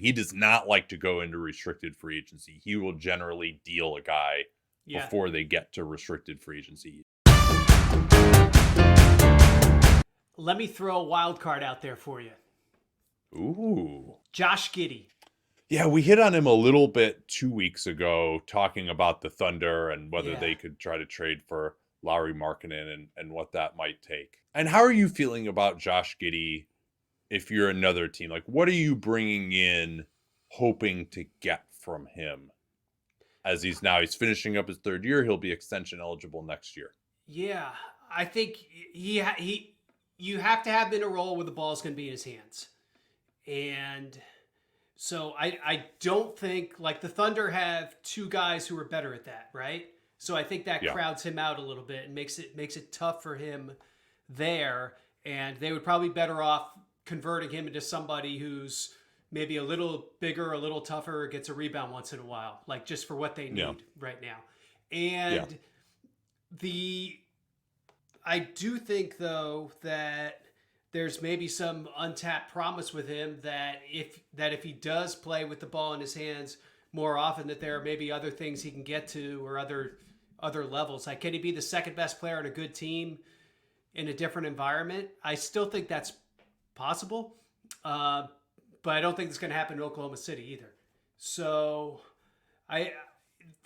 He does not like to go into restricted free agency. He will generally deal a guy before they get to restricted free agency. Let me throw a wild card out there for you. Ooh. Josh Giddey. Yeah, we hit on him a little bit 2 weeks ago, talking about the Thunder and whether they could try to trade for Lauri Markkanen and what that might take. And how are you feeling about Josh Giddey if you're another team? Like, what are you bringing in hoping to get from him? As he's finishing up his third year, he'll be extension eligible next year. Yeah, I think you have to have him in a role where the ball's going to be in his hands. And so I don't think, like, the Thunder have two guys who are better at that, right? So I think that crowds him out a little bit and makes it tough for him there. And they would probably be better off converting him into somebody who's maybe a little bigger, a little tougher, gets a rebound once in a while, like just for what they need right now. And I do think, though, that there's maybe some untapped promise with him that if he does play with the ball in his hands more often, that there are maybe other things he can get to or other levels. Like, can he be the second best player on a good team in a different environment? I still think that's possible, but I don't think it's going to happen in Oklahoma City either. So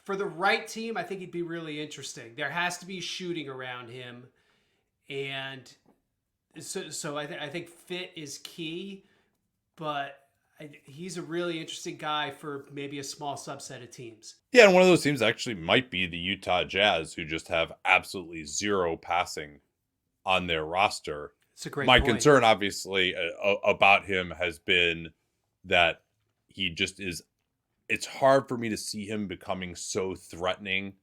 for the right team, I think he'd be really interesting. There has to be shooting around him, and so I think fit is key, but he's a really interesting guy for maybe a small subset of teams. Yeah, and one of those teams actually might be the Utah Jazz, who just have absolutely zero passing on their roster. It's a great My point. concern, obviously, about him has been that he just is. It's hard for me to see him becoming so threatening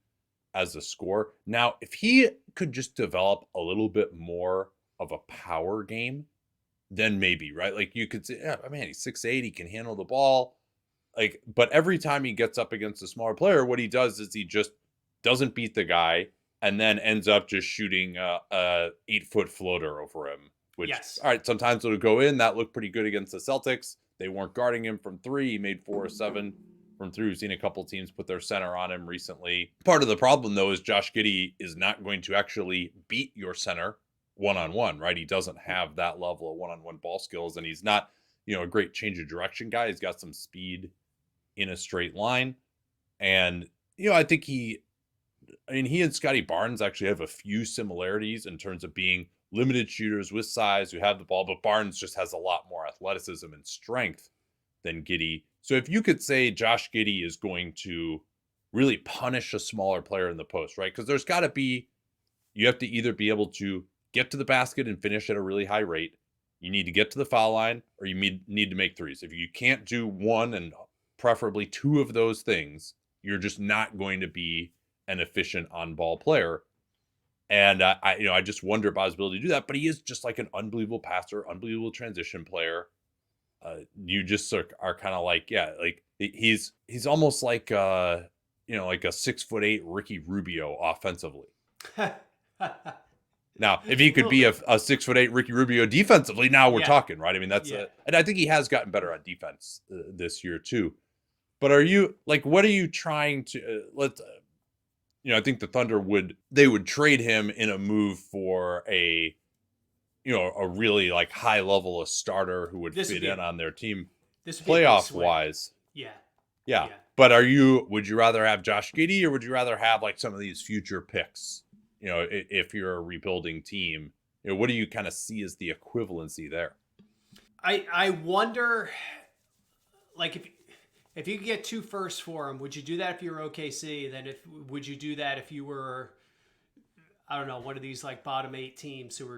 as a scorer. Now, if he could just develop a little bit more of a power game, then maybe, right? Like, you could say, yeah, man, he's 6'8", he can handle the ball. Like, but every time he gets up against a smaller player, what he does is he just doesn't beat the guy and then ends up just shooting a 8-foot floater over him. Which, all right, sometimes it'll go in. That looked pretty good against the Celtics. They weren't guarding him from three. He made 4 or 7 from three. We've seen a couple teams put their center on him recently. Part of the problem, though, is Josh Giddey is not going to actually beat your center one-on-one, right? He doesn't have that level of one-on-one ball skills, and he's not, a great change of direction guy. He's got some speed in a straight line. And, I think he and Scotty Barnes actually have a few similarities in terms of being limited shooters with size who have the ball, but Barnes just has a lot more athleticism and strength than Giddey. So if you could say Josh Giddey is going to really punish a smaller player in the post, right? Because there's got to be, you have to either be able to get to the basket and finish at a really high rate. You need to get to the foul line, or you need to make threes. If you can't do one and preferably 2 of those things, you're just not going to be an efficient on-ball player. And I just wonder about his ability to do that. But he is just like an unbelievable passer, unbelievable transition player. You just are kind of like, he's almost like like a 6'8" Ricky Rubio offensively. Now, if he could be a 6'8" Ricky Rubio defensively, now we're talking, right? I mean, and I think he has gotten better on defense this year too. But what are you trying to I think the Thunder would trade him in a move for a really like high level of starter who would fit in on their team playoff wise. Yeah. But would you rather have Josh Giddey, or would you rather have like some of these future picks? If you're a rebuilding team, what do you kind of see as the equivalency there? I wonder, like, if you could get 2 firsts for him, would you do that if you were OKC? Then would you do that if you were, I don't know, one of these like bottom 8 teams who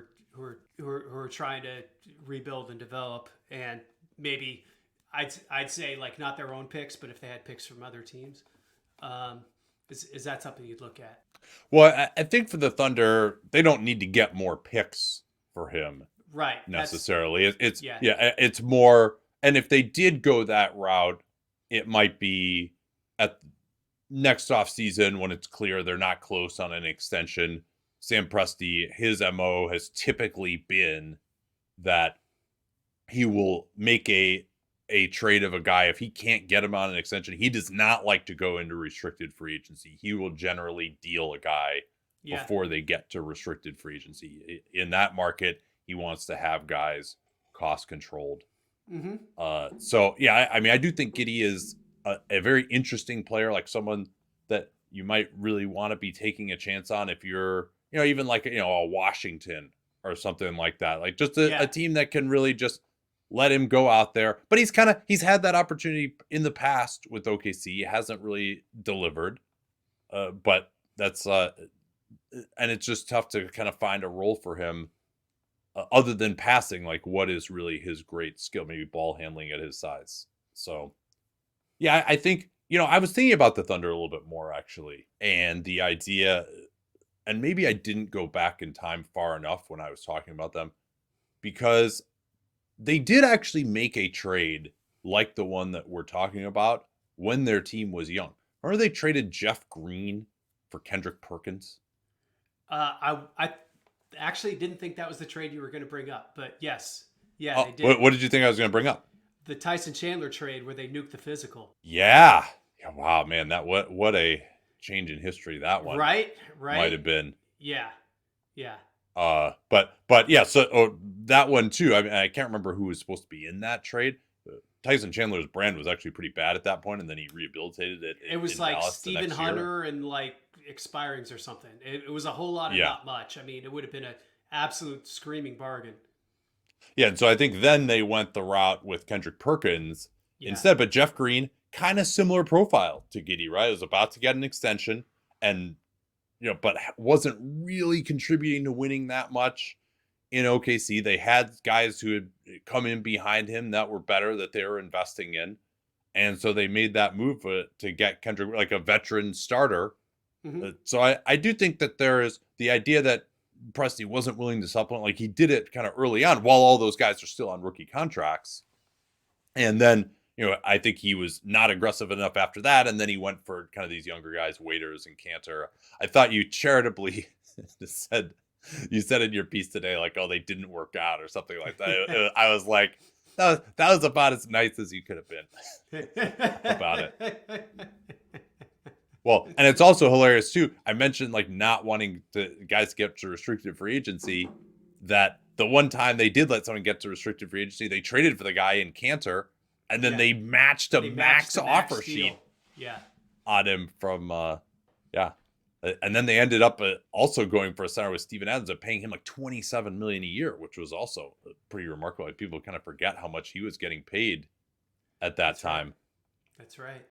are trying to rebuild and develop? And maybe I'd say, like, not their own picks, but if they had picks from other teams, is that something you'd look at? Well, I think for the Thunder, they don't need to get more picks for him, right? Necessarily, it's more. And if they did go that route, it might be at next offseason when it's clear they're not close on an extension. Sam Presti, his MO has typically been that he will make a a trade of a guy, if he can't get him on an extension, he does not like to go into restricted free agency. He will generally deal a guy Yeah. before they get to restricted free agency. In that market, he wants to have guys cost controlled. So yeah, I mean, I do think Giddey is a very interesting player, like someone that you might really want to be taking a chance on if you're, even like, a Washington or something like that, like just a team that can really just let him go out there. But he's had that opportunity in the past with OKC. He hasn't really delivered, but that's and it's just tough to kind of find a role for him other than passing. Like, what is really his great skill? Maybe ball handling at his size. So, yeah, I think, I was thinking about the Thunder a little bit more actually, and the idea, and maybe I didn't go back in time far enough when I was talking about them, because they did actually make a trade like the one that we're talking about when their team was young. Remember they traded Jeff Green for Kendrick Perkins? I actually didn't think that was the trade you were going to bring up, but yes. Yeah, Oh, they did. what did you think I was going to bring up? The Tyson Chandler trade where they nuked the physical. Yeah. Wow, man, what a change in history that one Right. might have been. Yeah. But yeah, so that one too. I mean, I can't remember who was supposed to be in that trade. Tyson Chandler's brand was actually pretty bad at that point, and then he rehabilitated it. It was like Stephen Hunter and like expirings or something. It was a whole lot of not much. I mean, it would have been an absolute screaming bargain. Yeah, and so I think then they went the route with Kendrick Perkins instead. But Jeff Green, kind of similar profile to Giddey, right? Was about to get an extension, and but wasn't really contributing to winning that much in OKC. They had guys who had come in behind him that were better, that they were investing in. And so they made that move to get Kendrick, like a veteran starter. So I do think that there is the idea that Presti wasn't willing to supplement. Like, he did it kind of early on while all those guys are still on rookie contracts. And then, I think he was not aggressive enough after that. And then he went for kind of these younger guys, Waiters and Cantor. I thought you charitably said in your piece today, like, oh, they didn't work out or something like that. I was like, that was about as nice as you could have been about it. Well, and it's also hilarious too. I mentioned like not wanting guys to get to restricted free agency. That the one time they did let someone get to restricted free agency, they traded for the guy in Cantor, and then they matched a max offer sheet on him from and then they ended up also going for a center with Steven Adams and paying him like $27 million a year, which was also pretty remarkable. Like, people kind of forget how much he was getting paid at that time. Right. That's right.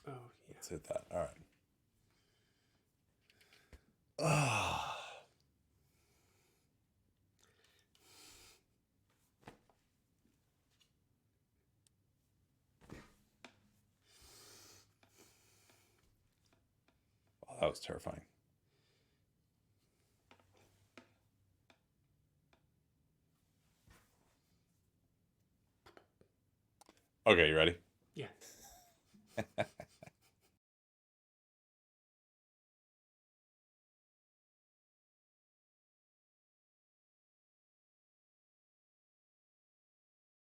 Oh, yeah. Let's hit that. All right. Oh. Oh, that was terrifying. Okay, you ready? Yeah.